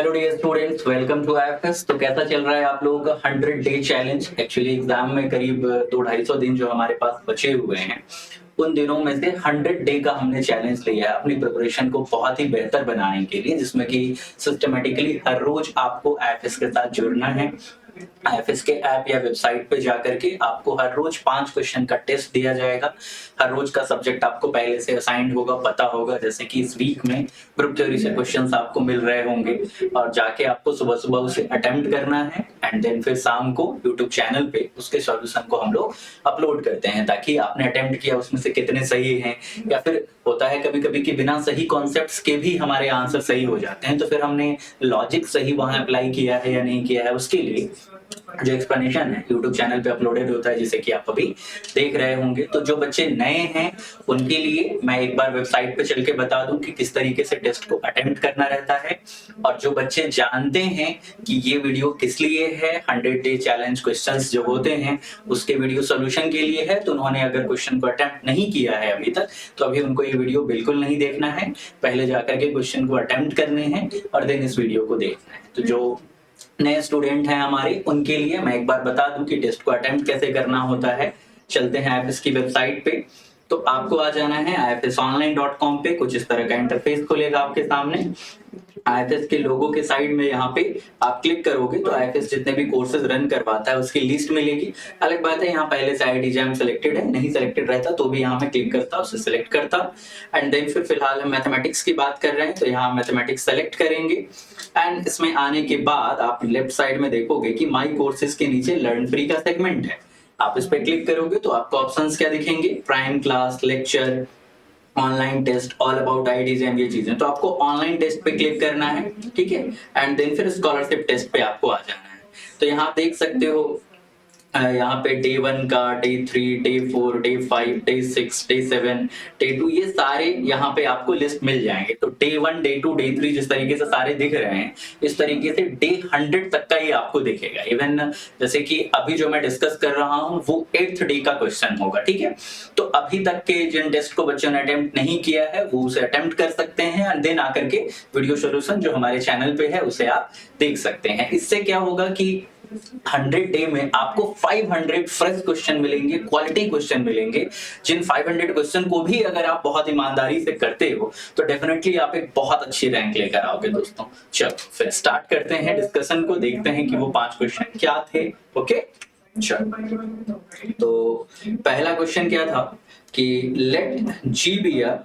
Hello dear students, welcome to IFS. तो कैसा चल रहा है आप लोगों का 100 डे चैलेंज। एक्चुअली एग्जाम में करीब 200-250 दिन जो हमारे पास बचे हुए हैं, उन दिनों में से 100 डे का हमने चैलेंज लिया है अपनी प्रिपरेशन को बहुत ही बेहतर बनाने के लिए, जिसमें कि सिस्टमेटिकली हर रोज आपको आईएफएस के साथ जुड़ना है। आईएफएस के ऐप या वेबसाइट पे जाकर के आपको हर रोज 5 क्वेश्चन का टेस्ट दिया जाएगा। हर रोज का सब्जेक्ट आपको पहले से असाइंड होगा, पता होगा। जैसे कि इस वीक में ग्रुप थ्योरी से क्वेश्चंस आपको मिल रहे होंगे और जाके आपको सुबह सुबह उसे अटेम्प्ट करना है एंड देन फिर शाम को यूट्यूब चैनल पे उसके सॉल्यूशन को हम लोग अपलोड करते हैं, ताकि आपने अटेम्प्ट किया उसमें से कितने सही हैं, या फिर होता है कभी कभी कि बिना सही कॉन्सेप्ट्स के भी हमारे आंसर सही हो जाते हैं, तो फिर हमने लॉजिक सही वहां अप्लाई किया है या नहीं किया है, उसके लिए जो एक्सप्लेनेशन है यूट्यूब चैनल पे अपलोडेड होता है, जिसे कि आप अभी देख रहे होंगे। तो जो बच्चे नए हैं उनके लिए मैं एक बार वेबसाइट पे चल के बता दूं कि किस तरीके से टेस्ट को अटेम्प्ट करना रहता है, और जो बच्चे जानते हैं कि ये वीडियो किस लिए है, 100 डे चैलेंज क्वेश्चंस जो होते हैं उसके वीडियो सोल्यूशन के लिए है, तो उन्होंने अगर क्वेश्चन को अटेम्प्ट नहीं किया है अभी तक, तो अभी उनको ये वीडियो बिल्कुल नहीं देखना है। पहले जाकर के क्वेश्चन को अटेम्प्ट करने हैं और देन इस वीडियो को देखना है। तो जो नए स्टूडेंट हैं हमारे, उनके लिए मैं एक बार बता दूं कि टेस्ट को अटेम्प्ट कैसे करना होता है। चलते हैं आईएफएस की वेबसाइट पे। तो आपको आ जाना है ifsonline.com पे। कुछ इस तरह का इंटरफेस खुलेगा आपके सामने। आईएफएस के लोगों के साइड में यहाँ पे आप क्लिक करोगे तो आईएफएस जितने भी कोर्सेज रन करवाता है उसकी लिस्ट मिलेगी। अलग बात है यहाँ पहले से आईआईटी जैम सिलेक्टेड है, नहीं सिलेक्टेड रहता तो भी यहाँ पे क्लिक करता, उसे सिलेक्ट करता एंड देन फिर फिलहाल हम मैथमेटिक्स की बात कर रहे हैं तो यहाँ मैथमेटिक्स सेलेक्ट करेंगे। एंड इसमें आने के बाद आप लेफ्ट साइड में देखोगे कि माई कोर्सेज के नीचे लर्न फ्री का सेगमेंट है। आप इस पे क्लिक करोगे तो आपको ऑप्शंस क्या दिखेंगे, prime class, lecture, online test, all about IITs and ये चीजें। तो आपको ऑनलाइन टेस्ट पे क्लिक करना है, ठीक है, एंड देन फिर स्कॉलरशिप टेस्ट पे आपको आ जाना है। तो यहाँ देख सकते हो यहाँ पे डे 1 का, day 3, day 4, day 5, day 6, day 7, day 2, ये सारे यहाँ पे आपको लिस्ट मिल जाएंगे। तो डे 1, डे 2, डे 3 जिस तरीके से सारे दिख रहे हैं, इस तरीके से डे 100 तक का ये आपको दिखेगा। इवन जैसे कि अभी जो मैं डिस्कस कर रहा हूँ वो 8th डे का क्वेश्चन होगा, ठीक है। तो अभी तक के जिन टेस्ट को बच्चों ने अटेम्प्ट नहीं किया है वो उसे अटेम्प्ट कर सकते हैं एंड देन आकर के वीडियो सोल्यूशन जो हमारे चैनल पे है उसे आप देख सकते हैं। इससे क्या होगा कि 100 डे में आपको 500 फ्रेश क्वेश्चन मिलेंगे, क्वालिटी क्वेश्चन मिलेंगे, जिन 500 क्वेश्चन को भी अगर आप बहुत ईमानदारी से करते हो तो डेफिनेटली आप एक बहुत अच्छी रैंक लेकर आओगे दोस्तों। चलो फिर स्टार्ट करते हैं डिस्कशन को, देखते हैं कि वो 5 क्वेश्चन क्या थे। ओके चलो, तो पहला क्वेश्चन क्या था कि late G be a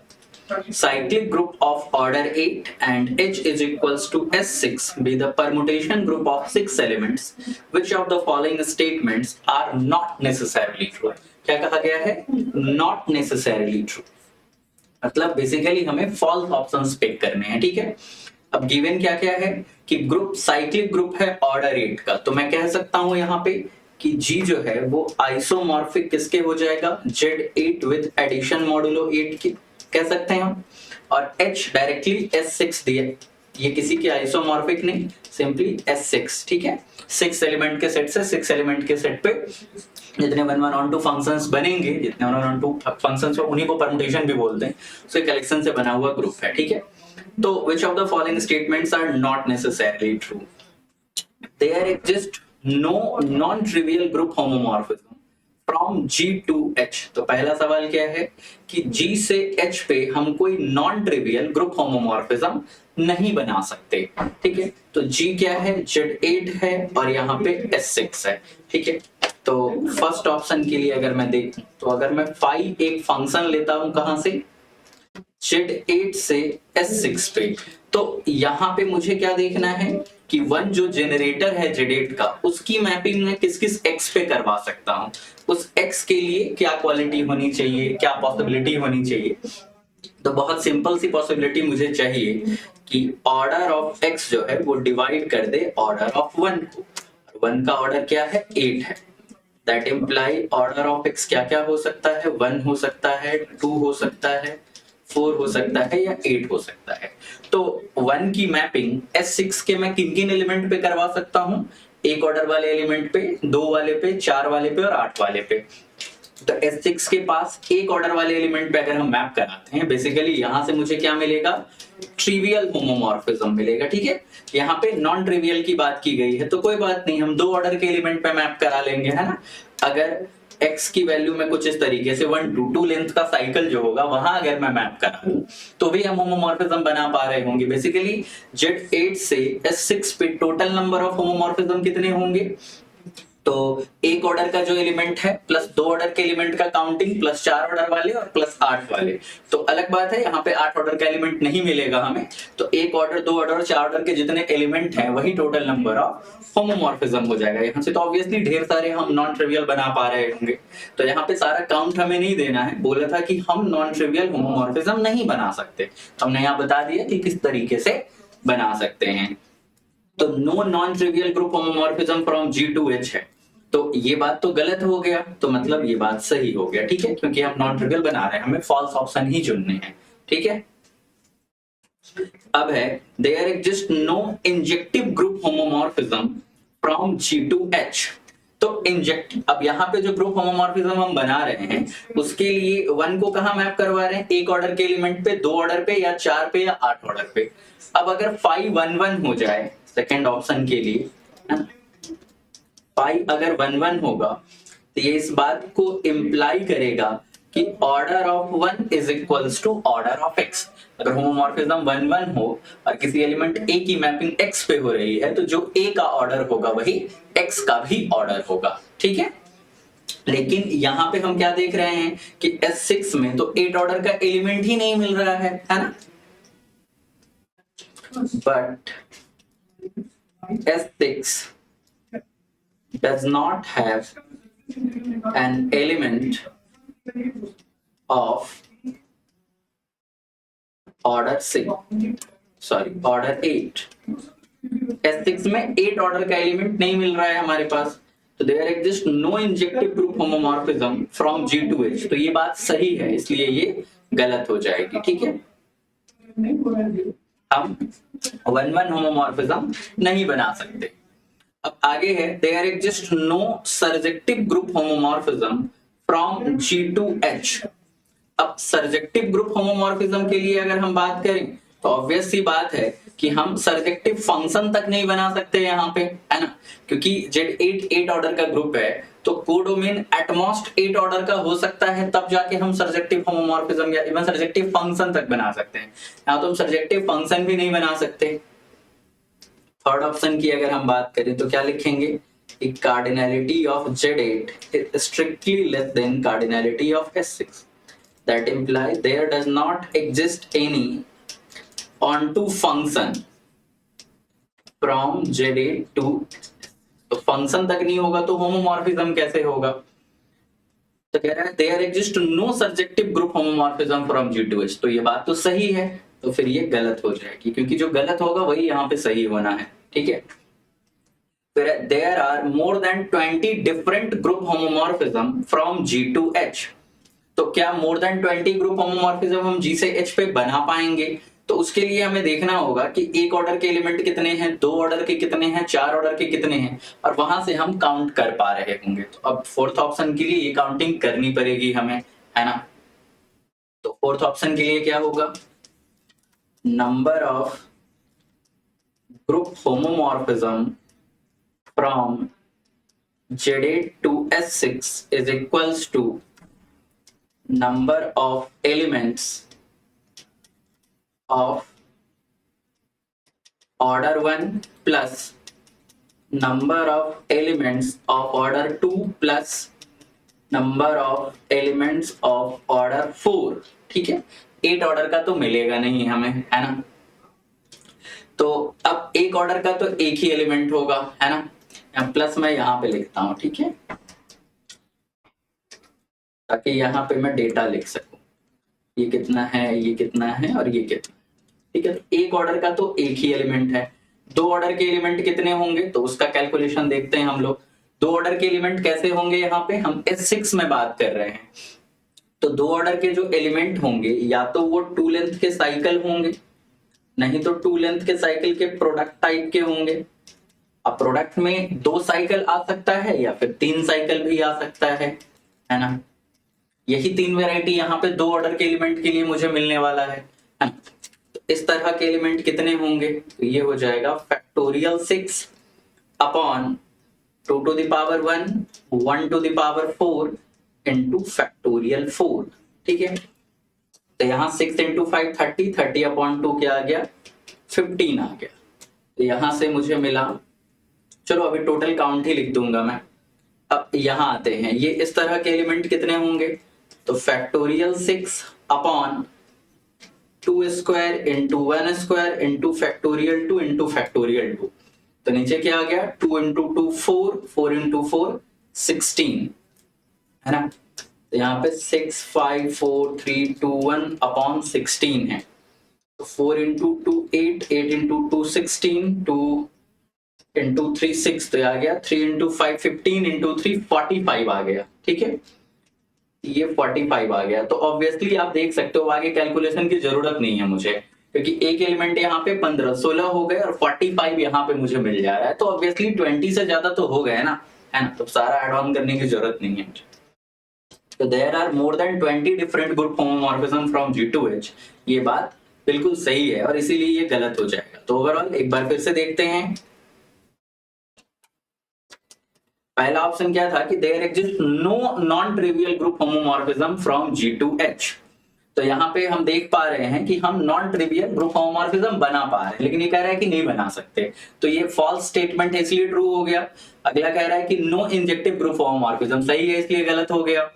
cyclic group of order 8 and H is equals to S6 be the permutation group of 6 elements. Which of the following statements are not necessarily true? क्या कहा गया है? Not necessarily true. मतलब basically हमें false options pick करने हैं, ठीक है। अब गिवन क्या क्या है कि ग्रुप साइक्लिक ग्रुप है ऑर्डर 8 का, तो मैं कह सकता हूं यहाँ पे कि G जो है वो आइसोमॉर्फिक किसके हो जाएगा, Z8 विद एडिशन मॉडुलो 8 के कह सकते हैं हम, और H डायरेक्टली S6 दिया, ये किसी के आइसोमॉर्फिक नहीं, सिंपली S6, ठीक है। 6 एलिमेंट के सेट से 6 एलिमेंट के सेट पे जितने 1 1 on 2 फंक्शंस बनेंगे, जितने 1 1 on 2 फंक्शंस हो उन्हीं को परम्यूटेशन भी बोलते हैं, सो एक कलेक्शन से बना हुआ ग्रुप है, ठीक है। तो which of the following statements are not necessarily true? There exists no non-trivial group homomorphism from G to H। तो पहला सवाल क्या है कि G से H पे हम कोई नॉन ट्रिवियल ग्रुप होमोमॉर्फिज्म नहीं बना सकते, ठीक है। तो G क्या है, Z8 है और यहाँ पे S6 है, ठीक है। तो फर्स्ट ऑप्शन के लिए अगर मैं देखूं तो अगर मैं फाई एक फंक्शन लेता हूं कहां से, Z8 से S6 पे, तो यहाँ पे मुझे क्या देखना है कि 1 जो जनरेटर है Z8 का उसकी मैपिंग मैं किस किस X पे करवा सकता हूँ, उस X के लिए क्या क्वालिटी होनी चाहिए, क्या पॉसिबिलिटी होनी चाहिए। तो बहुत सिंपल सी पॉसिबिलिटी मुझे चाहिए कि ऑर्डर ऑफ X जो है वो डिवाइड कर दे ऑर्डर ऑफ 1 को। 1 का ऑर्डर क्या है, 8 है, that imply order of X क्या क्या हो सकता है, 1 हो सकता है, 2 हो सकता है, 4 हो सकता है या 8 हो सकता है। तो 1 की मैपिंग S6 के मैं किन किन एलिमेंट पे करवा सकता हूं, एक ऑर्डर वाले एलिमेंट पे, 2 वाले पे, 4 वाले पे और 8 वाले पे। तो S6 के पास एक ऑर्डर वाले एलिमेंट पे अगर हम मैप कराते हैं, बेसिकली यहां से मुझे क्या मिलेगा, ट्रिवियल होमोमॉर्फिज्म मिलेगा। ठीक है, यहाँ पे नॉन ट्रिवियल की बात की गई है, तो कोई बात नहीं, हम 2 ऑर्डर के एलिमेंट पे मैप करा लेंगे, है ना। अगर x की वैल्यू में कुछ इस तरीके से 1 to 2 लेंथ का साइकिल जो होगा वहां अगर मैं मैप करा दूं तो भी हम होमोमॉर्फिज्म बना पा रहे होंगे। बेसिकली Z8 से S6 पे टोटल नंबर ऑफ होमोमॉर्फिज्म कितने होंगे, तो एक ऑर्डर का जो एलिमेंट है प्लस 2 ऑर्डर के एलिमेंट का काउंटिंग प्लस 4 ऑर्डर वाले और प्लस 8 वाले। तो अलग बात है, यहाँ पे 8 ऑर्डर का एलिमेंट नहीं मिलेगा हमें, तो एक ऑर्डर, 2 ऑर्डर और 4 ऑर्डर के जितने एलिमेंट हैं वही टोटल नंबर ऑफ होमोमॉर्फिज्म हो जाएगा। यहाँ से तो ऑब्वियसली ढेर सारे हम नॉन ट्रिवियल बना पा रहे होंगे, तो यहाँ पे सारा काउंट हमें नहीं देना है। बोला था कि हम नॉन ट्रिवियल होमोमॉर्फिज्म नहीं बना सकते, तो हमने यहाँ बता दिया कि किस तरीके से बना सकते हैं। तो no non trivial group homomorphism from G to H है, तो ये बात तो गलत हो गया, तो मतलब ये बात सही हो गया। ठीक है, क्योंकि हम नॉन ट्रिवियल बना रहे हैं, हमें फॉल्स ऑप्शन ही चुनने हैं। ठीक है, अब है there exist no injective group homomorphism from G to H। तो इंजेक्टिव, अब यहाँ पे जो ग्रुप होमोमॉर्फिज्म हम बना रहे हैं उसके लिए 1 को कहाँ मैप करवा रहे हैं, एक ऑर्डर के एलिमेंट पे, 2 ऑर्डर पे, या 4 पे, या 8 ऑर्डर पे। अब अगर 5 1 1 हो जाए सेकेंड ऑप्शन के लिए, पाई अगर 1 1 होगा तो ये इस बात को इंप्लाई करेगा कि order of 1 is equals to order of x। अगर होमोमॉर्फिज्म 1 1 हो और किसी एलिमेंट a की मैपिंग x पे हो रही है, तो जो a का ऑर्डर होगा वही x का भी ऑर्डर होगा। ठीक है, लेकिन यहाँ पे हम क्या देख रहे हैं कि S6 में तो 8 ऑर्डर का एलिमेंट ही नहीं मिल रहा है ना। But S6 does not have an element of order 8। S6 में 8 ऑर्डर का एलिमेंट नहीं मिल रहा है हमारे पास, तो there exist no injective group homomorphism from G to H। तो ये बात सही है, इसलिए ये गलत हो जाएगी। ठीक है, हम 1 1 होमोमॉर्फिज्म नहीं बना सकते। अब आगे है there exist no surjective group homomorphism from G to H। अब सर्जेक्टिव ग्रुप होमोमॉर्फिज्म के लिए अगर हम बात करें तो ऑब्वियस सी बात है कि हम सर्जेक्टिव फंक्शन तक नहीं बना सकते यहाँ पे, है ना, क्योंकि Z8 8 ऑर्डर का ग्रुप है, तो कोडोमेन एटमोस्ट 8 ऑर्डर का हो सकता है, तब जाके हम सर्जेक्टिव होमोमॉर्फिज्म या इवन सर्जेक्टिव फंक्शन तक बना सकते हैं। यहाँ तो हम सर्जेक्टिव फंक्शन भी नहीं बना सकते। थर्ड ऑप्शन की अगर हम बात करें तो क्या लिखेंगे, cardinality of Z8 is strictly less than cardinality of S6। That implies there does not exist any onto function from Z8 to, तो फंक्शन तक नहीं होगा तो होमोमॉर्फिज्म कैसे होगा। तो कह रहा है there exist no surjective group homomorphism from G to H। तो ये बात तो सही है, तो फिर ये गलत हो जाएगी, क्योंकि जो गलत होगा वही यहाँ पे सही होना है। ठीक है, फिर there are more than 20 different group homomorphism from G to H। तो क्या मोर देन 20 ग्रुप होमोमॉर्फिज्म हम G से H पे बना पाएंगे, तो उसके लिए हमें देखना होगा कि एक ऑर्डर के एलिमेंट कितने हैं, 2 ऑर्डर के कितने हैं, 4 ऑर्डर के कितने हैं, और वहां से हम काउंट कर पा रहे होंगे। तो अब फोर्थ ऑप्शन के लिए ये काउंटिंग करनी पड़ेगी हमें, है ना। तो फोर्थ ऑप्शन के लिए क्या होगा, number of group homomorphism from Z8 to S6 is equals to number of elements of order 1 plus number of elements of order 2 plus number of elements of order 4। ठीक है, 8 ऑर्डर का तो मिलेगा नहीं हमें, है ना। तो अब एक ऑर्डर का तो एक ही एलिमेंट होगा, है ना, प्लस मैं यहाँ पे लिखता हूं, ठीक है, ताकि यहाँ पे मैं डेटा लिख सकूं, ये कितना है, ये कितना है और ये कितना। ठीक है, तो एक ऑर्डर का तो एक ही एलिमेंट है, 2 ऑर्डर के एलिमेंट कितने होंगे तो उसका कैलकुलेशन देखते हैं हम लोग। 2 ऑर्डर के एलिमेंट कैसे होंगे, यहाँ पे हम S6 में बात कर रहे हैं, तो 2 ऑर्डर के जो एलिमेंट होंगे या तो वो 2 लेंथ के साइकिल होंगे, नहीं तो 2 लेंथ के साइकिल के प्रोडक्ट टाइप के होंगे। अब प्रोडक्ट में 2 साइकिल आ सकता है या फिर 3 साइकिल भी आ सकता है ना। यही 3 वैरायटी यहाँ पे 2 ऑर्डर के एलिमेंट के लिए मुझे मिलने वाला है ना? तो इस तरह के एलिमेंट कितने होंगे? तो ये हो जाएगा factorial 6 upon 2 to the power 1, 1 to the power 4 into factorial 4। ठीक है, तो यहाँ 6 इंटू 5 30, 30 अपॉन 2 क्या आ गया? 15 आ गया। तो यहां से मुझे मिला, चलो अभी टोटल काउंट ही लिख दूंगा मैं। अब यहां आते हैं, ये इस तरह के एलिमेंट कितने होंगे? तो factorial 6 upon 2 square into 1 square into factorial 2 into factorial 2। तो नीचे क्या आ गया? 2 इंटू 2 4, 4 इंटू 4 16, है ना? तो यहाँ पे 6 5 4 3 2 1 अपॉन 16 है। तो 4 इंटू 2 8, 8 इंटू 2 16, 2 इंटू 3 6, तो आ गया 3 इंटू 5 15 इंटू 3 45 आ गया। ठीक है, ये 45 आ गया। तो ऑब्वियसली आप देख सकते हो आगे कैलकुलेशन की जरूरत नहीं है मुझे, क्योंकि एक एलिमेंट यहाँ पे 15 16 हो गए और 45 यहाँ पे मुझे मिल जा रहा है। तो ऑब्वियसली 20 से ज्यादा तो हो गए ना, है ना? तो सारा एड ऑन करने की जरूरत नहीं है मुझे। तो there are more than 20 different group homomorphism from G2H। ये बात बिल्कुल सही है और इसीलिए ये गलत हो जाएगा। तो ओवरऑल एक बार फिर से देखते हैं। पहला ऑप्शन क्या था कि there exist no non trivial group homomorphism from G2H। तो यहाँ पे हम देख पा रहे हैं कि हम नॉन ट्रिवियल ग्रुप होमोमॉर्फिज्म बना पा रहे हैं, लेकिन ये कह रहा है कि नहीं बना सकते। तो ये फॉल्स स्टेटमेंट है, इसलिए ट्रू हो गया। अगला कह रहा है कि नो इंजेक्टिव ग्रुप होमोमॉर्फिज्म, सही है, इसलिए गलत हो गया।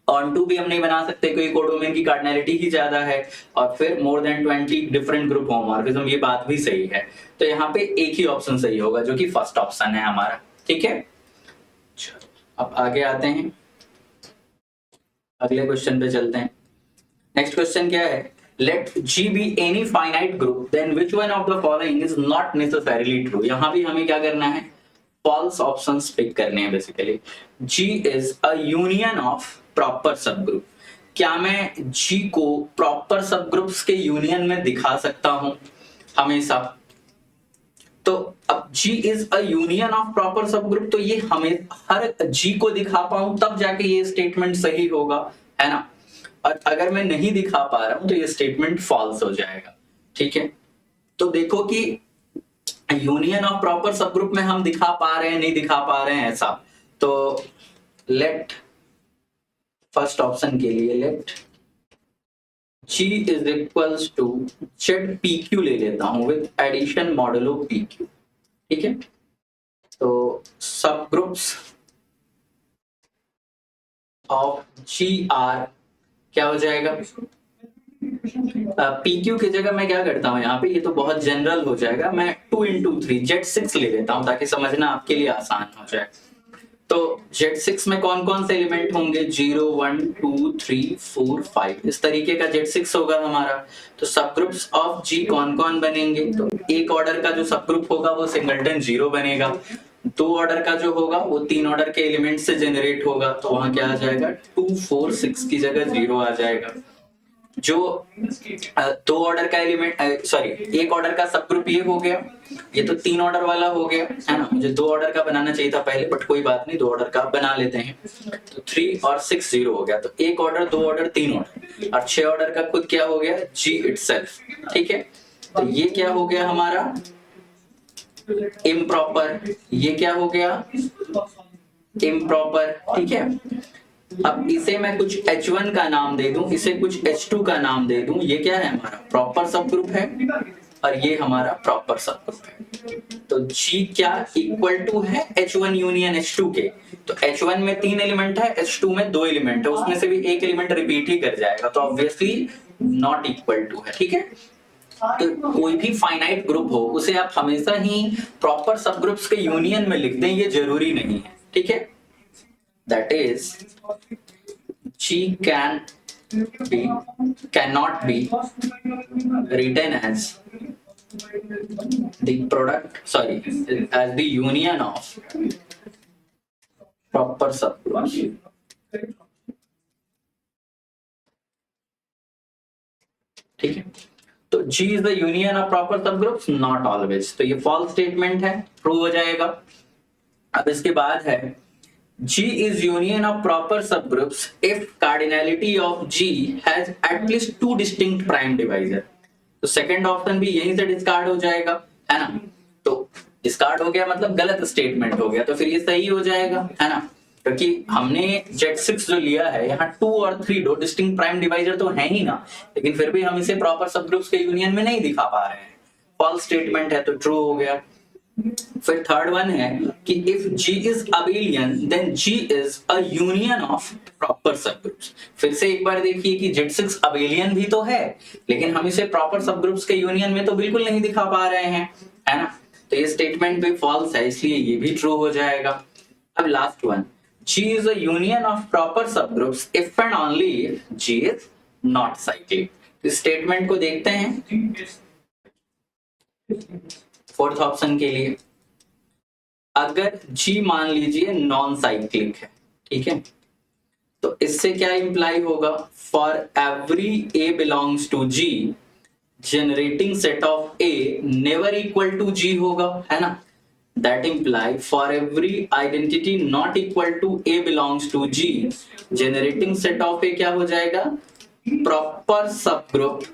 ऑन टू भी हम नहीं बना सकते क्योंकि कोडोमेन की कार्डिनैलिटी ही ज्यादा है। और फिर मोर देन 20 डिफरेंट ग्रुप होमोमॉर्फिज्म, ये बात भी सही है। तो यहाँ पे एक ही ऑप्शन सही होगा जो कि फर्स्ट ऑप्शन है हमारा। ठीक है, चलो अब आगे आते हैं, अगले क्वेश्चन पे चलते हैं। नेक्स्ट क्वेश्चन क्या है? Let G be any finite group, then which one of the following is not necessarily true? यहां भी हमें क्या करना है? फॉल्स ऑप्शंस पिक करने हैं basically. G is a union of proper subgroup। क्या मैं G को प्रॉपर सबग्रुप्स के यूनियन में दिखा सकता हूं हमेशा? तो अब G is a union of proper subgroup, तो ये हमें हर G को दिखा पाऊं तब जाके ये स्टेटमेंट सही होगा, है ना? और अगर मैं नहीं दिखा पा रहा हूं तो ये स्टेटमेंट फॉल्स हो जाएगा। ठीक है, तो देखो कि यूनियन ऑफ प्रॉपर सबग्रुप में हम दिखा पा रहे हैं, नहीं दिखा पा रहे हैं ऐसा। तो लेट फर्स्ट ऑप्शन के लिए let G is equals to Z P Q ले लेता हूं with addition modulo P Q. ठीक है, तो सब ग्रुप्स ऑफ G आर क्या हो जाएगा? PQ की जगह मैं क्या करता हूं यहाँ पे, ये तो बहुत जनरल हो जाएगा, मैं 2 इंटू 3 Z6 ले लेता हूं ताकि समझना आपके लिए आसान हो जाए। तो Z6 में कौन कौन से एलिमेंट होंगे? 0 1 2 3 4 5, इस तरीके का Z6 होगा हमारा। तो सब ग्रुप्स ऑफ G कौन कौन बनेंगे? तो एक ऑर्डर का जो सब ग्रुप होगा वो सिंगलटन 0 बनेगा। 2 ऑर्डर का जो होगा वो 3 ऑर्डर के एलिमेंट से जनरेट होगा, तो वहां क्या आ जाएगा? 2 4 6 की जगह 0 आ जाएगा। जो 2 ऑर्डर का एलिमेंट सॉरी एक ऑर्डर का सब ग्रुप ये हो गया, ये तो 3 ऑर्डर वाला हो गया, है ना? मुझे 2 ऑर्डर का बनाना चाहिए था पहले, बट कोई बात नहीं, 2 ऑर्डर का बना लेते हैं। तो 3 और 6 0 हो गया। तो एक ऑर्डर, 2 ऑर्डर, 3 ऑर्डर और 6 ऑर्डर का खुद क्या हो गया? G itself. ठीक है, तो ये क्या हो गया हमारा? इम्प्रॉपर। ये क्या हो गया? इम्प्रॉपर। ठीक है, अब इसे मैं कुछ H1 का नाम दे दूं, इसे कुछ H2 का नाम दे दूं। ये क्या है? हमारा प्रॉपर सब ग्रुप है और ये हमारा प्रॉपर सब ग्रुप है। तो G क्या इक्वल टू है? H1 यूनियन H2 के। तो H1 में 3 एलिमेंट है, H2 में 2 एलिमेंट है, उसमें से भी एक एलिमेंट रिपीट ही कर जाएगा, तो ऑब्वियसली नॉट इक्वल टू है। ठीक है, तो कोई भी फाइनाइट ग्रुप हो उसे आप हमेशा ही प्रॉपर सब ग्रुप्स के यूनियन में लिख दें, ये जरूरी नहीं है। ठीक है, that is G cannot be written as the product, sorry, as the union of proper subgroups। ठीक है, तो G is the union of proper subgroups, not always। तो ये false statement है, ट्रू हो जाएगा। अब इसके बाद है G is union of proper subgroups if cardinality of G has at least two distinct prime divisor. तो सेकंड ऑप्शन भी यहीं से डिस्कार्ड हो जाएगा, है ना। तो डिस्कार्ड हो गया मतलब गलत स्टेटमेंट हो गया, तो फिर ये सही हो जाएगा, है ना। क्योंकि हमने Z6 जो लिया है यहाँ 2 और 3 दो डिस्टिंक्ट प्राइम डिवाइजर तो है ही ना, लेकिन फिर भी हम इसे प्रॉपर सबग्रुप्स के यूनियन में नहीं दिखा पा रहे हैं। फॉल्स स्टेटमेंट है तो ट्रू हो गया। फिर थर्ड वन है कि if G is abelian then G is a union of proper subgroups. फिर से एक बार देखिए कि Z6 अबेलियन भी तो है, लेकिन हम इसे प्रॉपर सबग्रुप्स के यूनियन में तो बिल्कुल नहीं दिखा पा रहे हैं, है ना। तो ये स्टेटमेंट भी फॉल्स है, इसलिए ये भी ट्रू हो जाएगा। अब last one, G is a union of proper subgroups if and only if G is not cyclic। इस स्टेटमेंट को देखते हैं फोर्थ ऑप्शन के लिए। अगर G मान लीजिए नॉन साइक्लिक है, ठीक है, तो इससे क्या इंप्लाई होगा, for every A belongs to G generating set of A never equal to G होगा, है ना। That imply for every identity not equal to A belongs to G generating set of A क्या हो जाएगा, proper subgroup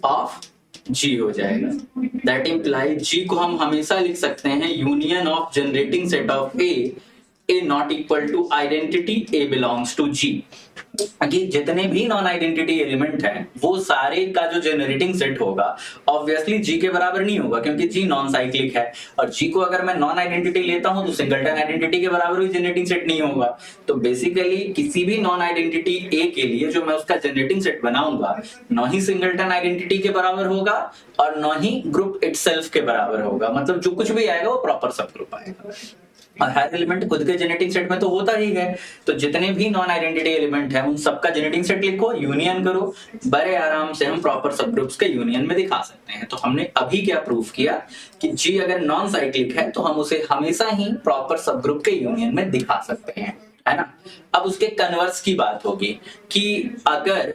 of G हो जाएगा। That imply G को हम हमेशा लिख सकते हैं union of generating set of A not equal to identity A belongs to G। कि जितने भी नॉन आइडेंटिटी एलिमेंट हैं वो सारे का जो जनरेटिंग सेट होगा ऑब्वियसली G के बराबर नहीं होगा, क्योंकि G नॉन साइक्लिक है, और G को अगर मैं नॉन आइडेंटिटी लेता हूं तो सिंगलटन आइडेंटिटी के बराबर भी जनरेटिंग सेट नहीं होगा। तो बेसिकली किसी भी नॉन आइडेंटिटी A के लिए जो मैं उसका जनरेटिंग सेट बनाऊंगा न ही सिंगलटन आइडेंटिटी के बराबर होगा और न ही ग्रुप इटसेल्फ के बराबर होगा, मतलब जो कुछ भी आएगा वो प्रॉपर सब ग्रुप आएगा। और हर एलिमेंट खुद के जेनेटिक सेट में तो होता ही है, तो जितने भी नॉन आइडेंटिटी एलिमेंट है उन सबका जेनेटिक सेट लिखो, यूनियन करो, बड़े आराम से हम प्रॉपर सबग्रुप्स के यूनियन में दिखा सकते हैं। तो हमने अभी क्या प्रूफ किया कि G अगर नॉन साइक्लिक है तो हम उसे हमेशा ही प्रॉपर सबग्रुप के यूनियन में दिखा सकते हैं, है ना। अब उसके कन्वर्स की बात होगी कि अगर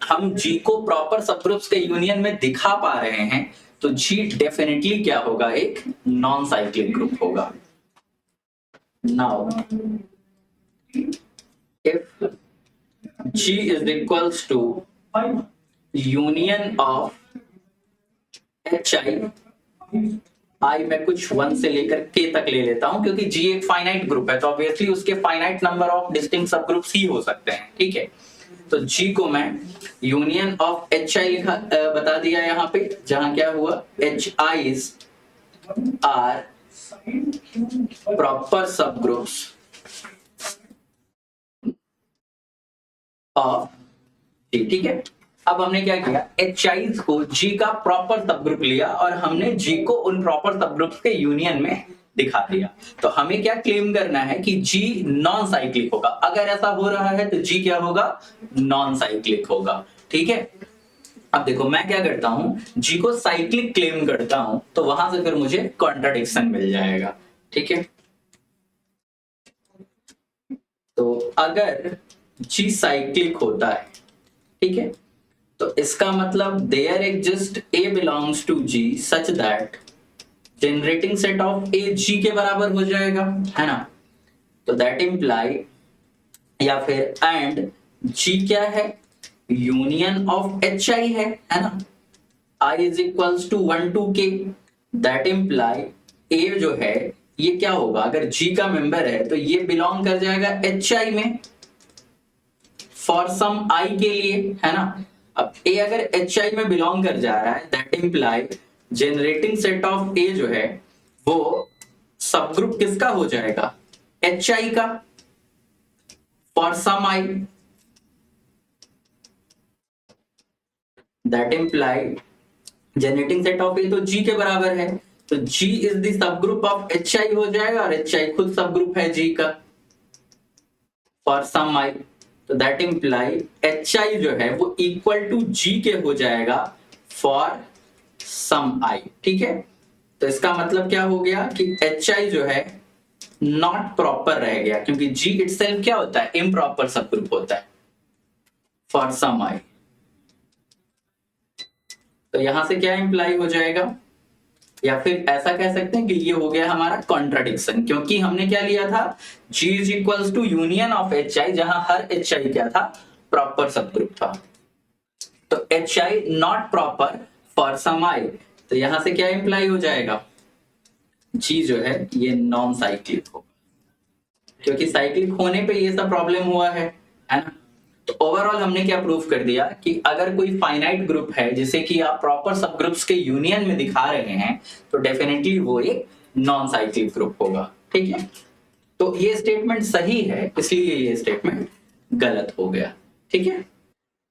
हम G को प्रॉपर सबग्रुप्स के यूनियन में दिखा पा रहे हैं तो G डेफिनेटली क्या होगा, एक नॉन साइक्लिक ग्रुप होगा। Now, if G is equals to union of HI, I मैं कुछ 1 से लेकर K तक ले लेता हूं क्योंकि G एक फाइनाइट ग्रुप है, तो ऑब्वियसली उसके फाइनाइट नंबर ऑफ डिस्टिंक्ट सब ग्रुप्स ही हो सकते हैं, ठीक है। तो G को मैं यूनियन ऑफ HI लिखा बता दिया यहाँ पे, जहां क्या हुआ, HIs are proper subgroups of G, ठीक है। अब हमने क्या किया, HIs को G का प्रॉपर सबग्रुप लिया और हमने G को उन प्रॉपर सबग्रुप्स के यूनियन में दिखा दिया। तो हमें क्या क्लेम करना है कि G नॉन साइक्लिक होगा। अगर ऐसा हो रहा है तो G क्या होगा, नॉन साइक्लिक होगा, ठीक है। अब देखो मैं क्या करता हूं, G को साइक्लिक क्लेम करता हूं तो वहां से फिर मुझे कॉन्ट्राडिक्शन मिल जाएगा, ठीक है। तो अगर G साइक्लिक होता है, ठीक है, तो इसका मतलब there exist A belongs to G such that generating set of A G के बराबर हो जाएगा, है ना। तो दैट इंप्लाई या फिर एंड G क्या है, यूनियन ऑफ HI है ना। I is equals to 1 to K, that imply A जो है ये क्या होगा, अगर G का मेंबर है तो ये बिलोंग कर जाएगा HI में फॉर सम I के लिए, है ना। अब A अगर HI में बिलोंग कर जा रहा है that imply generating set of A जो है वो सबग्रुप किसका हो जाएगा, HI का for some I। That imply generating set of A तो G के बराबर है, तो G is the subgroup of HI हो जाएगा और HI खुद सबग्रुप है G का फॉर सम I। तो दैट इंप्लाई HI जो है वो इक्वल टू G के हो जाएगा फॉर सम I, ठीक है। तो इसका मतलब क्या हो गया कि HI जो है नॉट प्रॉपर रह गया, क्योंकि G इटसेल्फ क्या होता है, इम्प्रॉपर सबग्रुप होता है फॉर सम I। तो यहां से क्या इंप्लाई हो जाएगा, या फिर ऐसा कह सकते हैं कि ये हो गया हमारा कॉन्ट्राडिक्शन, क्योंकि हमने क्या लिया था, G is equals to union of HI, जहां हर HI क्या था, प्रॉपर सब ग्रुप था। तो HI not proper for some I, तो यहां से क्या इंप्लाई हो जाएगा, G जो है ये नॉन साइक्लिक होगा, क्योंकि साइक्लिक होने पे ये सब प्रॉब्लम हुआ है ना। तो ओवरऑल हमने क्या प्रूव कर दिया कि अगर कोई फाइनाइट ग्रुप है जिसे कि आप प्रॉपर सब ग्रुप्स के यूनियन में दिखा रहे हैं, तो डेफिनेटली वो एक नॉन साइक्लिक ग्रुप होगा। ठीक है, तो ये स्टेटमेंट सही है, इसलिए ये स्टेटमेंट गलत हो गया। ठीक है,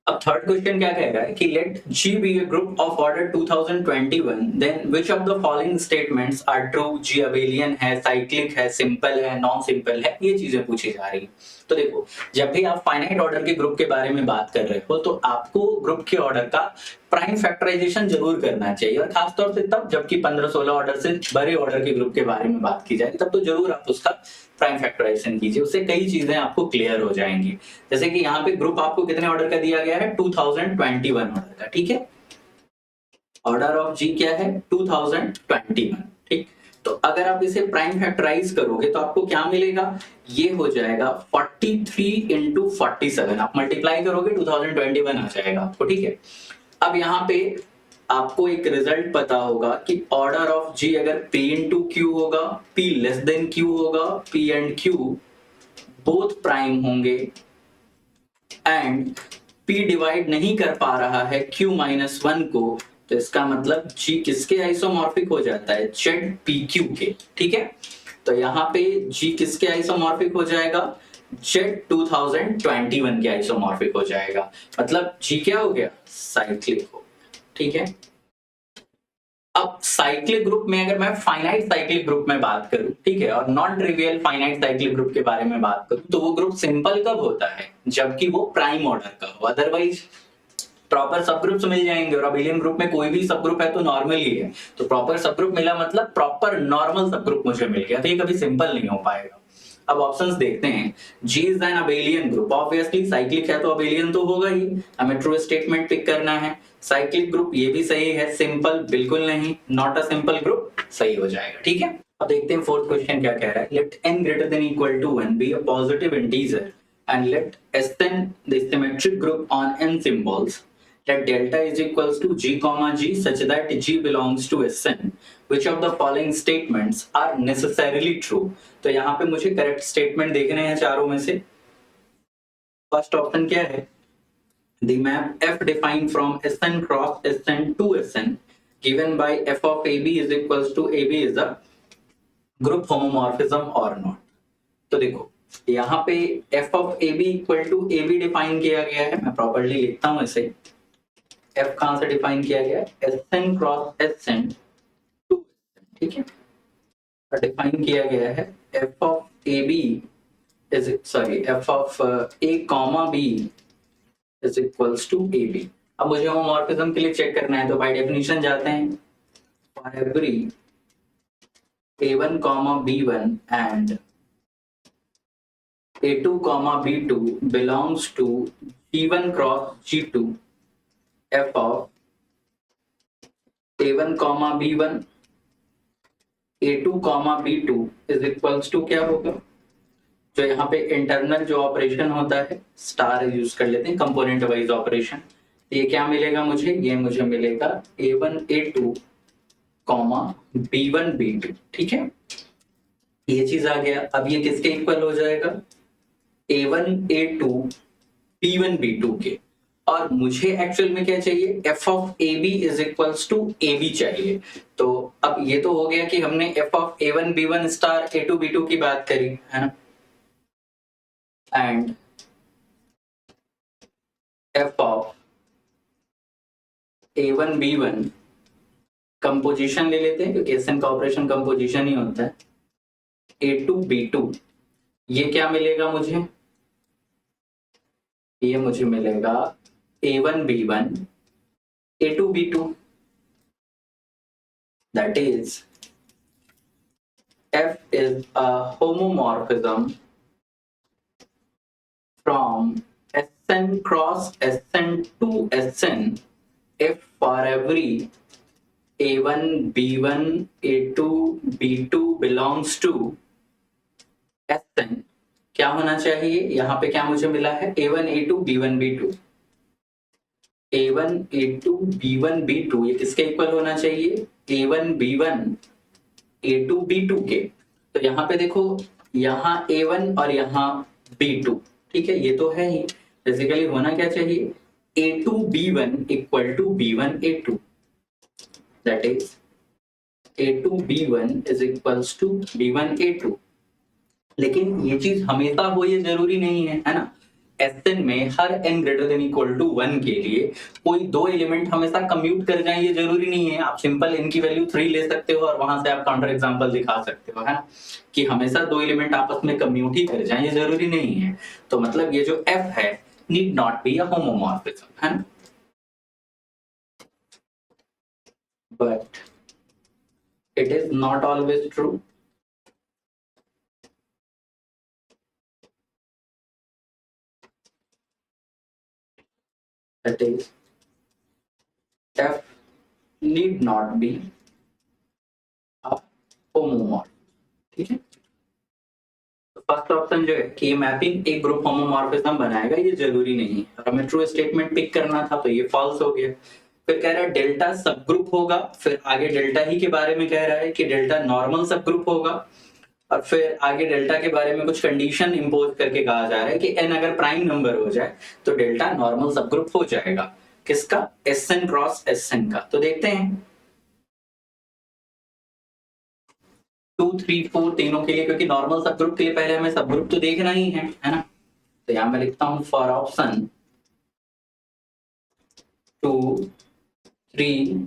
अब थर्ड क्वेश्चन क्या कह रहा है कि late G be a group of order 2021, then which of the following statements are true? G abelian है, साइक्लिक है, सिंपल है, नॉन सिंपल है, ये चीजें पूछी जा रही है। तो देखो, जब भी आप फाइनाइट ऑर्डर के ग्रुप के बारे में बात कर रहे हो, तो आपको ग्रुप के ऑर्डर का प्राइम फैक्टराइजेशन जरूर करना चाहिए, और खासतौर से तब जबकि 15-16 ऑर्डर से बड़े ऑर्डर के ग्रुप के बारे में बात की जाए, तब तो जरूर आप उसका प्राइम फैक्टराइजेशन कीजिए, उससे कई चीजें आपको क्लियर हो जाएंगी। जैसे कि यहाँ पे ग्रुप आपको कितने ऑर्डर का दिया गया है, 2021 ऑर्डर का। ठीक है, ऑर्डर ऑफ जी क्या है, 2021। ठीक, तो अगर आप इसे प्राइम फैक्टराइज करोगे तो आपको क्या मिलेगा, ये हो जाएगा 43 इंटू 47, आप मल्टीप्लाई करोगे 2021 आ जाएगा आपको। ठीक है, अब यहाँ पे आपको एक रिजल्ट पता होगा कि ऑर्डर ऑफ जी अगर P इंटू क्यू होगा, P लेस देन क्यू होगा, P and Q both prime होंगे, एंड P डिवाइड नहीं कर पा रहा है Q माइनस 1 को, तो इसका मतलब G किसके आइसोमॉर्फिक हो जाता है, ZPQ के। ठीक है, तो यहाँ पे G किसके आइसोमॉर्फिक हो जाएगा, Z 2021 के आइसोमॉर्फिक हो जाएगा, मतलब G क्या हो गया, साइक्लिक हो गया। ठीक है, अब साइक्लिक ग्रुप में अगर मैं फाइनाइट साइक्लिक ग्रुप में बात करूं, ठीक है, और non trivial finite cyclic group के बारे में बात करूं, तो वो ग्रुप सिंपल कब होता है, जबकि वो प्राइम ऑर्डर का हो, अदरवाइज प्रॉपर सब ग्रुप्स मिल जाएंगे, और अबेलियन ग्रुप में कोई भी सब ग्रुप है तो नॉर्मल ही है, तो प्रॉपर सब ग्रुप मिला मतलब प्रॉपर नॉर्मल सब ग्रुप मुझे मिल गया, तो ये कभी सिंपल नहीं हो पाएगा। अब ऑप्शंस देखते हैं, G is an abelian group, obviously cyclic है तो अबेलियन तो होगा ही, हमें ट्रू स्टेटमेंट पिक करना है। साइक्लिक ग्रुप ये भी सही है, सिंपल बिल्कुल नहीं, नॉट अ सिंपल ग्रुप सही हो जाएगा। ठीक है, अब देखते हैं फोर्थ क्वेश्चन क्या कह रहा है, let n greater than equal to 1 be a positive integer and let Sn the symmetric group on n symbols. Let delta is equals to G comma G such that G belongs to Sn. Which of the following statements are necessarily true? तो यहाँ पे मुझे correct statement देखने हैं चारों में से। First option क्या है, the map f defined from Sn cross Sn to Sn given by f of AB is equals to AB is a group homomorphism or not. तो देखो, यहाँ पे f of AB equal to AB define किया गया है, मैं properly लिखता हूं इसे। f कहां से डिफाइन किया गया है, Sn क्रॉस Sn टू, ठीक है, डिफाइन किया गया है f of AB is sorry f of A comma B is equals to AB। अब मुझे होमोमॉर्फिज्म के लिए चेक करना है, तो बाय डेफिनेशन जाते हैं, for every A1 comma B1 and A2 comma B2 belongs to G1 cross G2 f of A1 comma B1 A2 comma B2 is equals to क्या होगा, जो यहाँ पे इंटरनल जो ऑपरेशन होता है स्टार यूज कर लेते हैं, कंपोनेंट वाइज ऑपरेशन, ये क्या मिलेगा मुझे, ये मुझे मिलेगा A1 A2 comma B1 B2। ठीक है, ये चीज आ गया। अब ये किसके इक्वल हो जाएगा, A1 A2 B1 B2 के, और मुझे एक्चुअल में क्या चाहिए, f of AB is equals to AB चाहिए। तो अब ये तो हो गया कि हमने f of A1 B1 star A2 B2 की बात करी है ना, and f of A1 B1 composition ले लेते हैं, क्योंकि SN का ऑपरेशन कंपोजिशन ही होता है, A2 B2, ये क्या मिलेगा मुझे, ये मुझे मिलेगा A1 B1 A2 B2, that is F is a homomorphism from Sn cross Sn to Sn if for every A1 B1 A2 B2 belongs to Sn क्या होना चाहिए? यहाँ पे क्या मुझे मिला है? A1 A2 B1 B2 A1 A2 B1 B2 ये किसके इक्वल होना चाहिए? A1 B1 A2 B2 के। तो यहाँ पे देखो, यहाँ A1 और यहाँ B2, ठीक है, ये तो है ही। बेसिकली होना क्या चाहिए? A2 B1 equal to B1 A2, that is A2 B1 is equals to B1 A2। लेकिन ये चीज हमेशा हो ये जरूरी नहीं है ना। Sn में हर n greater than equal to 1 के लिए कोई दो एलिमेंट हमेशा कम्यूट कर जाए ये जरूरी नहीं है। आप सिंपल n की वैल्यू 3 ले सकते हो और वहां से आप काउंटर एग्जांपल दिखा सकते हो, है ना, कि हमेशा दो एलिमेंट आपस में कम्यूट ही कर जाए ये जरूरी नहीं है। तो मतलब ये जो f है need not be a homomorphism, है ना, but it is not always true. That is, f need not be a homomorph, ठीक है। फर्स्ट ऑप्शन जो है कि मैपिंग एक ग्रुप होमोमॉर्फिज्म बनाएगा ये जरूरी नहीं है, और हमें ट्रू स्टेटमेंट पिक करना था तो ये फॉल्स हो गया। फिर कह रहा है डेल्टा सब ग्रुप होगा, फिर आगे डेल्टा ही के बारे में कह रहा है कि डेल्टा नॉर्मल सब ग्रुप होगा, और फिर आगे डेल्टा के बारे में कुछ कंडीशन इंपोज करके कहा जा रहा है कि n अगर प्राइम नंबर हो जाए तो डेल्टा नॉर्मल सब ग्रुप हो जाएगा। किसका? Sn क्रॉस Sn का। तो देखते हैं 2 3 4 तीनों के लिए, क्योंकि नॉर्मल सब ग्रुप के लिए पहले हमें सब ग्रुप तो देखना ही है ना। तो यहां मैं लिखता हूं for option 2 3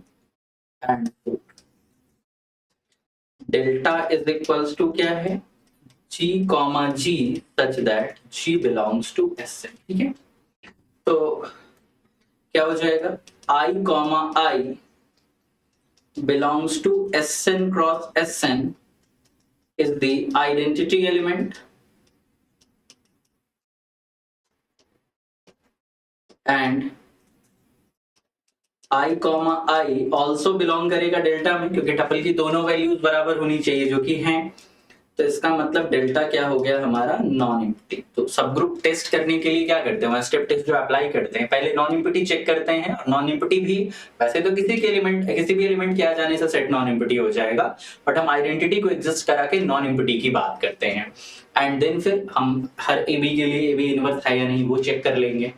and 4 delta is equals to क्या है? G comma G such that G belongs to Sn, ठीक है। तो क्या हो जाएगा? I comma I belongs to Sn cross Sn is the identity element and I comma I also belong करेगा delta में, क्योंकि टपल की दोनों वैल्यूज बराबर होनी चाहिए जो कि हैं। तो इसका मतलब डेल्टा क्या हो गया हमारा? Non empty. तो सब ग्रुप टेस्ट करने के लिए क्या करते हैं? स्टेप टेस्ट जो अप्लाई करते हैं, पहले नॉन एम्प्टी चेक करते हैं, और नॉन एम्प्टी भी वैसे तो किसी भी एलिमेंट के आ जाने से सेट नॉन एम्प्टी हो जाएगा, बट हम आइडेंटिटी को एग्जिस्ट करा के नॉन एम्प्टी की बात करते हैं। एंड देन फिर हम हर ए बी के लिए ए बी इनवर्स है या नहीं वो चेक कर लेंगे।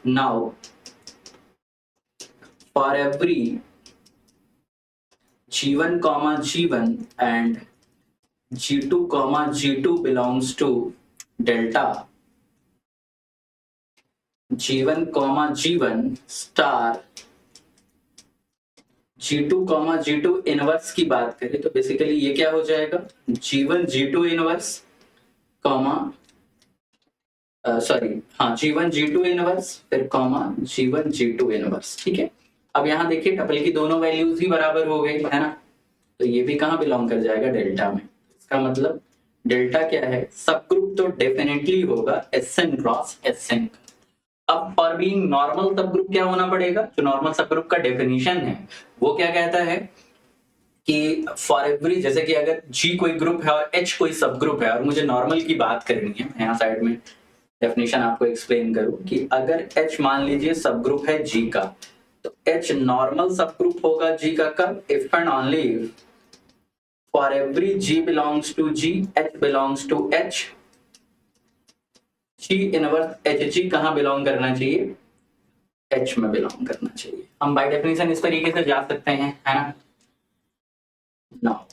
Now for every G1 comma G1 and G2 comma G2 belongs to delta G1 comma G1 star G2 comma G2 inverse की बात करें तो बेसिकली ये क्या हो जाएगा? G1 G2 inverse comma G1 G2 inverse फिर कॉमा G1 G2 इनवर्स, ठीक है। अब यहाँ देखिए टपल की दोनों वैल्यूज ही बराबर हो गई, है ना, तो ये भी कहाँ बिलोंग कर जाएगा? डेल्टा में। इसका मतलब डेल्टा क्या है? सब ग्रुप तो डेफिनेटली होगा Sn क्रॉस Sn का। अब फॉर बीइंग नॉर्मल सब ग्रुप क्या होना पड़ेगा? जो नॉर्मल सब ग्रुप का डेफिनेशन है वो क्या कहता है कि फॉर एवरी, जैसे कि अगर G कोई ग्रुप है और H कोई सब ग्रुप है और मुझे नॉर्मल की बात करनी है, यहाँ साइड में डेफिनेशन आपको एक्सप्लेन करूं कि अगर H मान लीजिए सब ग्रुप है G का, तो H नॉर्मल सब ग्रुप होगा G का कब? If and only if for every G belongs to G, H belongs to H, G inverse HG कहाँ बिलोंग करना चाहिए? H में बिलोंग करना चाहिए। हम बाय डेफिनेशन इस तरीके से जा सकते हैं, है ना। नाउ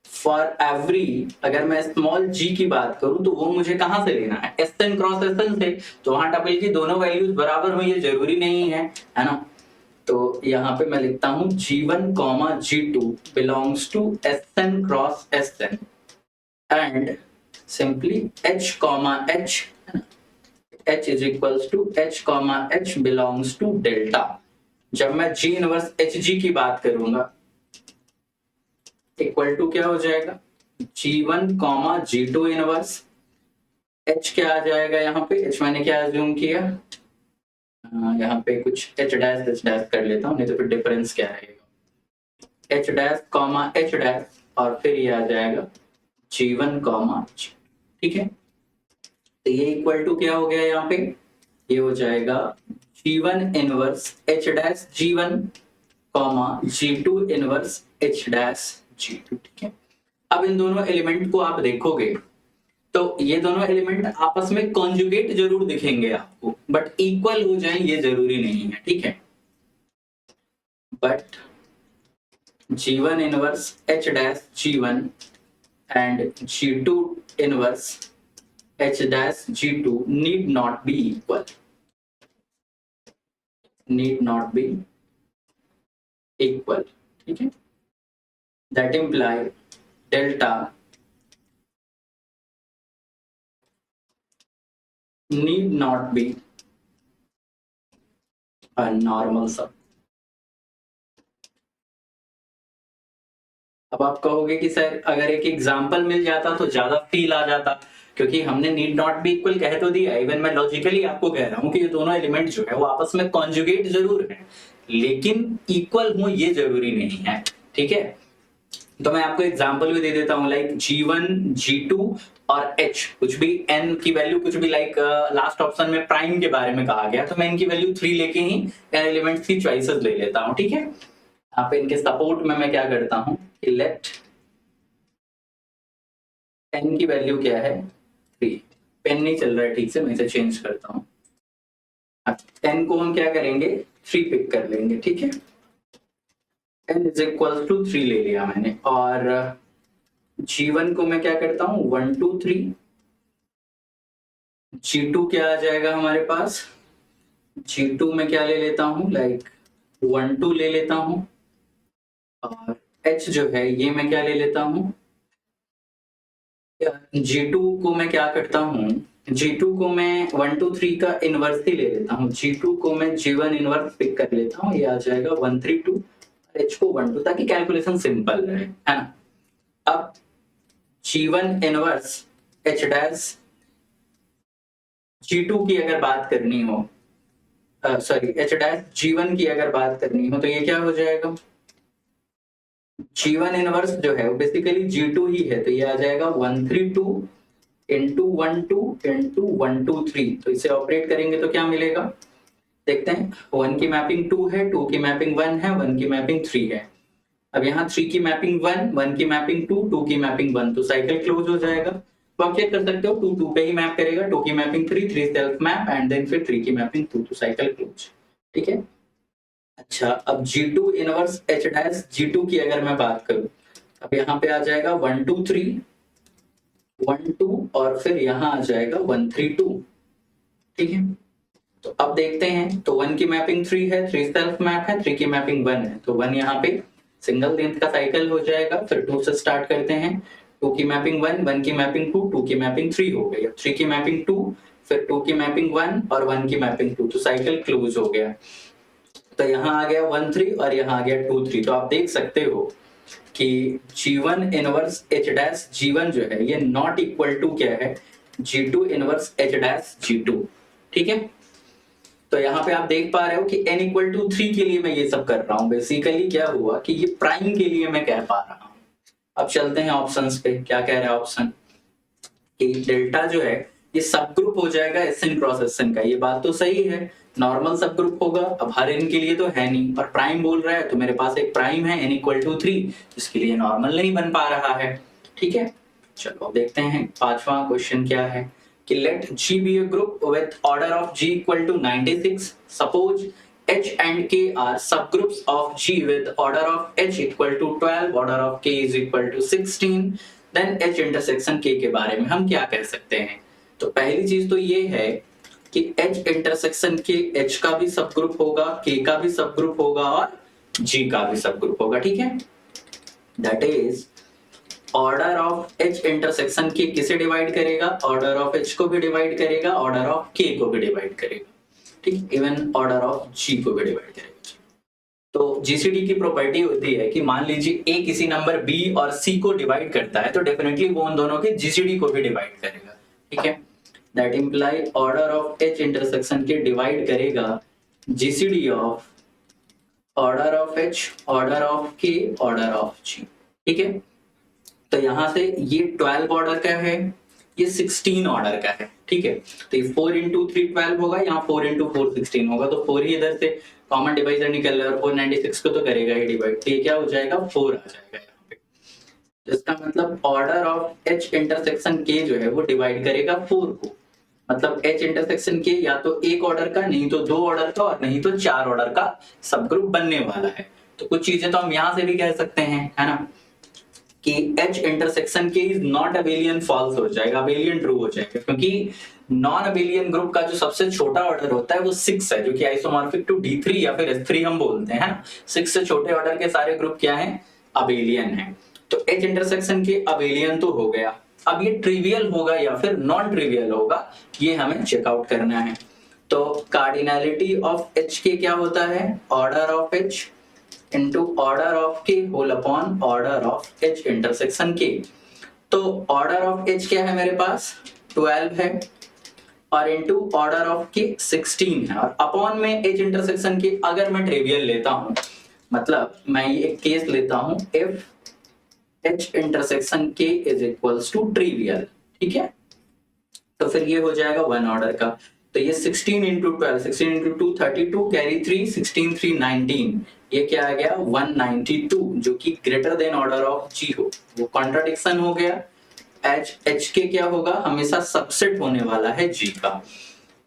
फॉर एवरी, अगर मैं स्मॉल g की बात करूं तो वो मुझे कहां से लेना है? Sn क्रॉस Sn से। तो वहां टपल की दोनों वैल्यूज बराबर हो ये जरूरी नहीं है ना। तो यहाँ पे मैं लिखता हूं G1 comma G2 belongs to Sn cross Sn and simply H comma H, H is equals to H comma H belongs to delta. जब मैं G इनवर्स HG की बात करूंगा इक्वल टू क्या हो जाएगा? G1 comma G2 inverse H क्या आ जाएगा? यहाँ पे H मैंने क्या अज्यूम किया? यहाँ पे कुछ H डैश कर लेता हूँ, नहीं तो फिर डिफरेंस क्या रहेगा? H dash comma H dash और फिर ये आ जाएगा G1 कॉमा G, ठीक है। तो ये इक्वल टू क्या हो गया यहाँ पे, ये हो जाएगा G1 inverse H dash G1 comma G2 inverse H dash G2, ठीक है। अब इन दोनों एलिमेंट को आप देखोगे तो ये दोनों एलिमेंट आपस में कॉन्जुगेट जरूर दिखेंगे आपको, बट इक्वल हो जाए ये जरूरी नहीं है, ठीक है। But G1 inverse H dash G1 and G2 inverse H dash G2 need not be equal. Need not be equal. ठीक है? That imply delta need not be a normal sum. अब आप कहोगे कि सर अगर एक एग्जाम्पल मिल जाता तो ज्यादा फील आ जाता, क्योंकि हमने नीड नॉट बी इक्वल कह तो दिया, इवन मैं लॉजिकली आपको कह रहा हूं कि ये दोनों एलिमेंट जो है वो आपस में कॉन्जुगेट जरूर है, लेकिन इक्वल हो ये जरूरी नहीं है, ठीक है। तो मैं आपको एग्जांपल भी दे देता हूं, लाइक G1, G2 और H, कुछ भी n की वैल्यू, कुछ भी लाइक लास्ट ऑप्शन में प्राइम के बारे में कहा गया, तो मैं इनकी वैल्यू 3 लेके ही n एलिमेंट्स की चॉइसेस ले लेता हूं, ठीक है। यहाँ पे इनके सपोर्ट में मैं क्या करता हूं कि लेट n की वैल्यू क्या है 3, पेन नहीं चल रहा है ठीक से, मैं इसे चेंज करता हूं। n को हम क्या करेंगे 3 पिक कर लेंगे, ठीक है। n इज इक्वल टू 3 ले लिया मैंने, और G1 को मैं क्या करता हूं 1 2 3, G2 क्या आ जाएगा हमारे पास, G2 में क्या ले लेता हूं लाइक 1 2 ले लेता हूं, और H जो है ये मैं क्या ले लेता हूं, G2 को मैं क्या करता हूं, G2 को मैं 1 2 3 का इनवर्स ही ले लेता हूं, G2 को मैं G1 इनवर्स पिक कर लेता हूं, ये आ जाएगा 1 3 2, H को 1 2, ताकि कैलकुलेशन सिंपल रहे, है ना। अब G1 inverse H dash G2 की अगर बात करनी हो, सॉरी H डैश G1 की अगर बात करनी हो, तो ये क्या हो जाएगा, G1 इनवर्स जो है वो बेसिकली G2 ही है, तो ये आ जाएगा 1 3 2 इंटू 1 2 इंटू 1 2 3, तो इसे ऑपरेट करेंगे तो क्या मिलेगा, देखते हैं। 1 की मैपिंग 2 है, 2 की मैपिंग 1 है, 1 की मैपिंग 3 है। अब यहाँ 3 की मैपिंग 1, 1 की मैपिंग 2, 2 की मैपिंग 1, तो साइकिल क्लोज हो जाएगा। तो आप चेक कर सकते हो 2 2 पे ही मैप करेगा, 2 की mapping 3, 3 self map, and then फिर 3 की मैपिंग 2, तो साइकिल क्लोज, ठीक है। अच्छा, अब G2 inverse H dash G2 की अगर मैं बात करूं, अब यहाँ पे आ जाएगा 1 2 3 1 2, और फिर यहाँ आ जाएगा 1 3 2, ठीक है। तो अब देखते हैं, तो 1 की मैपिंग 3 है, 3 सेल्फ मैप है, 3 की मैपिंग 1 है, तो 1 यहाँ पे सिंगल लेंथ का साइकिल हो जाएगा। फिर 2 से स्टार्ट करते हैं, 2 की मैपिंग 1, 1 की मैपिंग 2, 2 की मैपिंग 3 हो गई। अब 3 की मैपिंग 2, फिर 2 की मैपिंग 1 और 1 की मैपिंग 2, तो साइकिल क्लोज हो गया। तो यहाँ आ गया 1 3 और यहाँ आ गया 2 3, तो आप देख सकते हो कि G1 inverse H dash G1 जो है ये नॉट इक्वल टू क्या है, G2 inverse H dash G2, ठीक है। तो यहाँ पे आप देख पा रहे हो कि n इक्वल टू 3 के लिए मैं ये सब कर रहा हूँ। बेसिकली क्या हुआ कि ये प्राइम के लिए मैं कह पा रहा हूँ। अब चलते हैं ऑप्शंस पे, क्या कह रहा है ऑप्शन कि डेल्टा जो है ये सब ग्रुप हो जाएगा SN क्रॉस SN का, ये बात तो सही है, नॉर्मल सब ग्रुप होगा। अब हर n के लिए तो है नहीं, और प्राइम बोल रहा है, तो मेरे पास एक प्राइम है n इक्वल टू 3, जिसके लिए नॉर्मल नहीं बन पा रहा है, ठीक है। चलो देखते हैं पांचवा क्वेश्चन क्या है कि let G be a group with order of G equal to 96. Suppose H and K are subgroups of G with order of H equal to 12, order of K is equal to 16. Then H intersection K के बारे में हम क्या कह सकते हैं। तो पहली चीज तो ये है कि H intersection K, H का भी सब ग्रुप होगा, K का भी सब ग्रुप होगा और G का भी सब ग्रुप होगा, ठीक है। That is order of H intersection K किसे डिवाइड करेगा, ऑर्डर ऑफ H को भी डिवाइड करेगा, ऑर्डर ऑफ K को भी डिवाइड करेगा, ठीक, इवन ऑर्डर ऑफ G को भी डिवाइड करेगा। तो जीसीडी की प्रॉपर्टी होती है कि मान लीजिए A किसी नंबर B और C को डिवाइड करता है, तो डेफिनेटली वो उन दोनों के जीसीडी को भी डिवाइड करेगा, ठीक है। That imply order of H intersection K divide करेगा GCD of order of H, order of K, order of G. ठीक है, तो यहां से ये 12 ऑर्डर का है, ये 16 ऑर्डर का है। ठीक है, तो ये 4 इंटू 3 12 होगा, यहाँ 4 इंटू 4 16 होगा, तो 4 ही इधर से कॉमन डिवाइजर निकल रहा है और 496 को तो करेगा ही डिवाइड, तो ये क्या हो जाएगा 4 आ जाएगा यहाँ पे। तो इसका मतलब ऑर्डर ऑफ एच इंटरसेक्शन के जो है वो डिवाइड करेगा 4 को, मतलब एच इंटरसेक्शन के या तो एक ऑर्डर का, नहीं तो 2 ऑर्डर का, और नहीं तो 4 ऑर्डर का सब ग्रुप बनने वाला है। तो कुछ चीजें तो हम यहां से भी कह सकते हैं, है ना, कि H इंटरसेक्शन के इज नॉट अबेलियन फॉल्स हो जाएगा, अबेलियन ट्रू हो जाएगा, क्योंकि नॉन अबेलियन ग्रुप का जो सबसे छोटा ऑर्डर होता है वो 6 है, जो कि आइसोमॉर्फिक टू D3 या फिर S3 हम बोलते हैं ना। 6 से छोटे ऑर्डर के सारे ग्रुप क्या हैं, अबेलियन है। तो H इंटरसेक्शन के अबेलियन तो हो गया, अब ये ट्रिवियल होगा या फिर नॉन ट्रिवियल होगा, ये हमें चेकआउट करना है। तो कार्डिनैलिटी ऑफ H के क्या होता है, order of H into order of K whole upon order of H intersection K. तो ऑर्डर ऑफ एच क्या है मेरे पास 12 है, और इंटू ऑर्डर ऑफ के 16 है, और अपॉन में एच इंटरसेक्शन के अगर मैं ट्रिवियल लेता हूं, मतलब मैं ये एक केस लेता हूं इफ एच इंटरसेक्शन के इज इक्वल्स टू ट्रिवियल। ठीक है, तो फिर ये हो जाएगा 1 ऑर्डर का। तो ये 16 इंटू 12, 16 इंटू 2 32, कैरी 3, 16 3 19, ये क्या आ गया 192, जो कि ग्रेटर देन ऑर्डर ऑफ जी हो, वो कॉन्ट्राडिक्शन हो गया। एच के क्या होगा, हमेशा सबसेट होने वाला है जी का।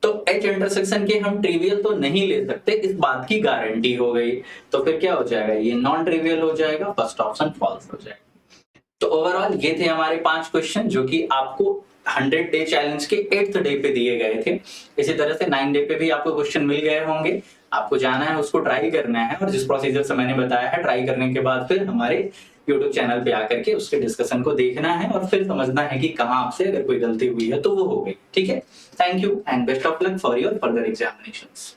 तो एच इंटरसेक्शन के हम ट्रिवियल तो नहीं ले सकते, इस बात की गारंटी हो गई, तो फिर क्या हो जाएगा, ये नॉन ट्रिवियल हो जाएगा, फर्स्ट ऑप्शन फॉल्स हो जाएगा। तो ओवरऑल ये थे हमारे 5 क्वेश्चन जो कि आपको 100 डे चैलेंज के 8th डे पे दिए गए थे। इसी तरह से 9 डे पे भी आपको क्वेश्चन मिल गए होंगे, आपको जाना है उसको ट्राई करना है, और जिस प्रोसीजर से मैंने बताया है ट्राई करने के बाद फिर हमारे यूट्यूब चैनल पे आकर के उसके डिस्कशन को देखना है और फिर समझना है कि कहाँ आपसे अगर कोई गलती हुई है तो वो हो गई। ठीक है, thank you and best of luck for your further examinations.